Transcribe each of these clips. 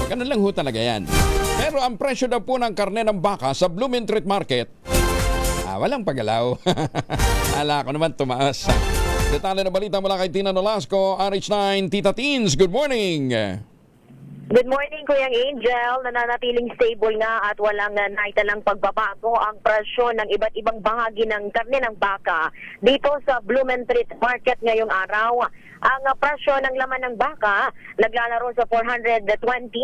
Ganun lang ho talaga yan. Pero ang presyo daw po ng karne ng baka sa Blumentritt Market, walang pagalaw. Ala ko naman tumaas. Detalye na balita mula kay Tina Nolasco, RH9, Tita Teens. Good morning! Good morning, Kuya Angel. Nananatiling stable nga at walang naitalang pagbabago ang presyo ng iba't ibang bahagi ng karne ng baka dito sa Blumentritt Market ngayong araw. Ang presyo ng laman ng baka naglalaro sa 420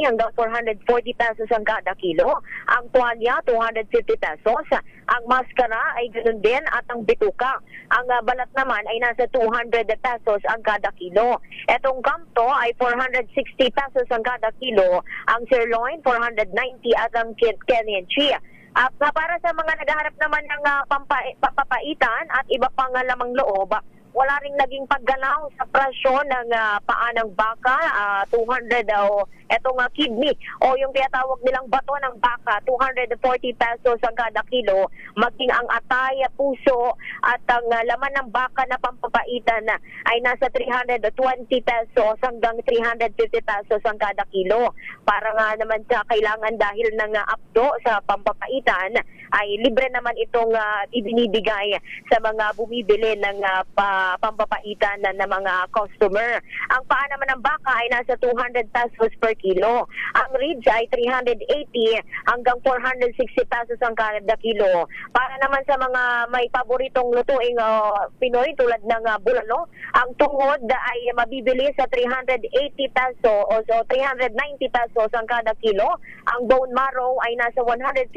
hanggang 440 pesos ang kada kilo. Ang tuwalya, 250 pesos. Ang maskara ay ganoon din at ang bituka. Ang balat naman ay nasa 200 pesos ang kada kilo. Etong kamto ay 460 pesos ang kada kilo. Ang sirloin, 490 at ang Kenyan chia. At para sa mga naghahanap naman ng papapaitan at iba pang lamang loob, wala ring naging paggalaw sa presyo ng paa ng baka, 200 o etong kidney o yung tinatawag nilang bato ng baka, 240 pesos ang kada kilo, maging ang atay, puso at ang laman ng baka na pampapaitan ay nasa 320 pesos hanggang 350 pesos ang kada kilo. Para nga naman sa kailangan dahil ng apdo sa pampapaitan ay libre naman itong ibinibigay sa mga bumibili ng pampapaitan ng mga customer. Ang paa naman ng baka ay nasa 200 pesos per kilo. Ang ribs ay 380 hanggang 460 pesos ang kada kilo. Para naman sa mga may paboritong lutuing Pinoy tulad ng bulalo, ang tungod ay mabibili sa 380 pesos o so 390 pesos ang kada kilo. Ang bone marrow ay nasa 150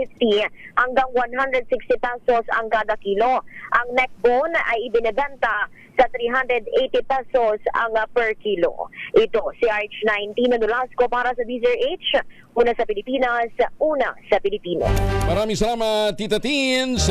hanggang 160 pesos ang kada kilo. Ang neck bone ay ibinebenta sa 380 pesos ang per kilo. Ito si RH9 Tina Nolasco para sa DZRH, una sa Pilipinas, una sa Pilipino. Maraming salamat, Tita Teens!